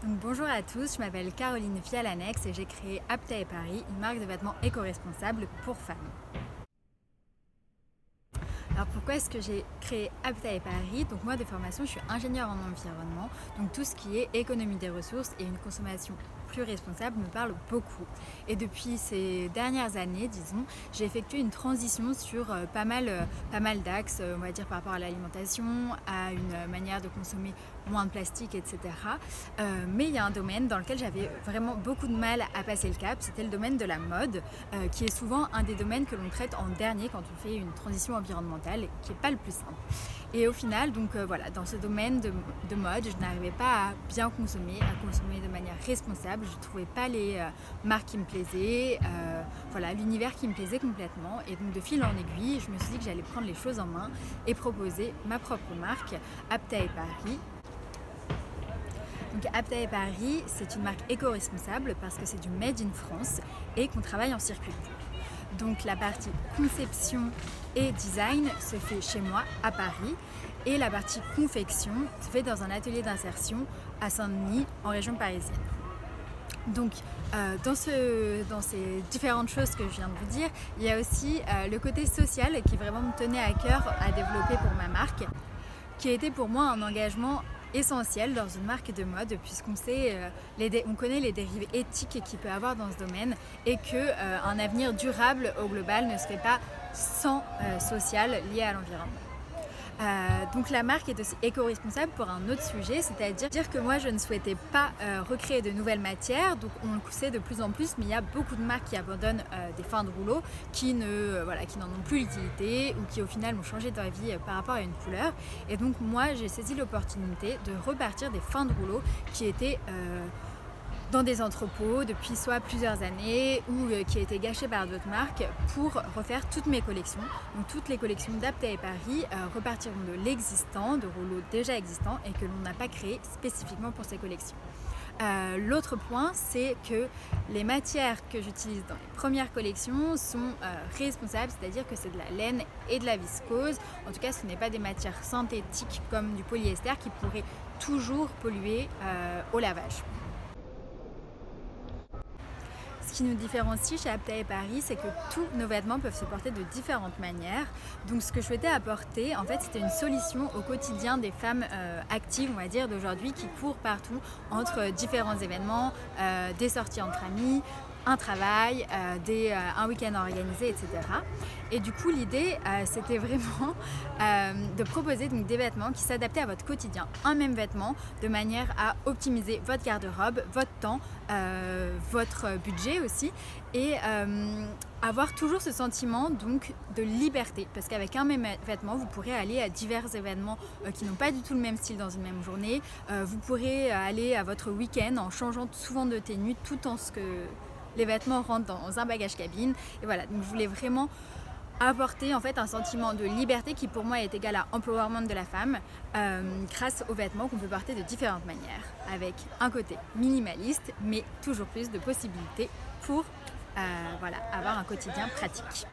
Donc, bonjour à tous, je m'appelle Caroline Fialanex et j'ai créé Aptae Paris, une marque de vêtements éco-responsables pour femmes. Alors pourquoi est-ce que j'ai créé Aptae Paris? Donc moi de formation je suis ingénieure en environnement, donc tout ce qui est économie des ressources et une consommation plus responsable me parle beaucoup. Et depuis ces dernières années, disons, j'ai effectué une transition sur pas mal d'axes, on va dire par rapport à l'alimentation, à une manière de consommer moins de plastique, etc. Mais il y a un domaine dans lequel j'avais vraiment beaucoup de mal à passer le cap, c'était le domaine de la mode, qui est souvent un des domaines que l'on traite en dernier quand on fait une transition environnementale, qui n'est pas le plus simple. Et au final, donc voilà, dans ce domaine de mode, je n'arrivais pas à bien consommer, à consommer de manière responsable. Je ne trouvais pas les marques qui me plaisaient, voilà, l'univers qui me plaisait complètement. Et donc de fil en aiguille, je me suis dit que j'allais prendre les choses en main et proposer ma propre marque, Aptae Paris. Donc Aptae Paris, c'est une marque éco-responsable parce que c'est du Made in France et qu'on travaille en circuit court. Donc la partie conception et design se fait chez moi à Paris et la partie confection se fait dans un atelier d'insertion à Saint-Denis en région parisienne. Donc dans ces différentes choses que je viens de vous dire, il y a aussi le côté social qui vraiment me tenait à cœur à développer pour ma marque, qui a été pour moi un engagement essentiel dans une marque de mode puisqu'on sait, on connaît les dérives éthiques qu'il peut avoir dans ce domaine et qu'un avenir durable au global ne se fait pas sans social lié à l'environnement. Donc la marque est aussi éco-responsable pour un autre sujet, c'est-à-dire que moi je ne souhaitais pas recréer de nouvelles matières, donc on le sait de plus en plus, mais il y a beaucoup de marques qui abandonnent des fins de rouleau, qui n'en ont plus l'utilité ou qui au final ont changé de vie par rapport à une couleur. Et donc moi j'ai saisi l'opportunité de repartir des fins de rouleau qui étaient dans des entrepôts depuis soit plusieurs années ou qui a été gâché par d'autres marques pour refaire toutes mes collections. Donc toutes les collections d'Aptae Paris repartiront de l'existant, de rouleaux déjà existants et que l'on n'a pas créé spécifiquement pour ces collections. L'autre point, c'est que les matières que j'utilise dans les premières collections sont responsables, c'est-à-dire que c'est de la laine et de la viscose. En tout cas, ce n'est pas des matières synthétiques comme du polyester qui pourraient toujours polluer au lavage. Ce qui nous différencie chez Aptae Paris, c'est que tous nos vêtements peuvent se porter de différentes manières. Donc ce que je souhaitais apporter, en fait, c'était une solution au quotidien des femmes actives, on va dire, d'aujourd'hui, qui courent partout entre différents événements, des sorties entre amis, un travail, un week-end organisé, etc. Et du coup, l'idée, c'était vraiment de proposer donc, des vêtements qui s'adaptaient à votre quotidien. Un même vêtement, de manière à optimiser votre garde-robe, votre temps, votre budget aussi, et avoir toujours ce sentiment donc de liberté, parce qu'avec un même vêtement, vous pourrez aller à divers événements qui n'ont pas du tout le même style dans une même journée. Vous pourrez aller à votre week-end en changeant souvent de tenue, tout en ce que les vêtements rentrent dans un bagage cabine. Et voilà, donc je voulais vraiment apporter en fait un sentiment de liberté qui pour moi est égal à empowerment de la femme grâce aux vêtements qu'on peut porter de différentes manières, avec un côté minimaliste mais toujours plus de possibilités pour avoir un quotidien pratique.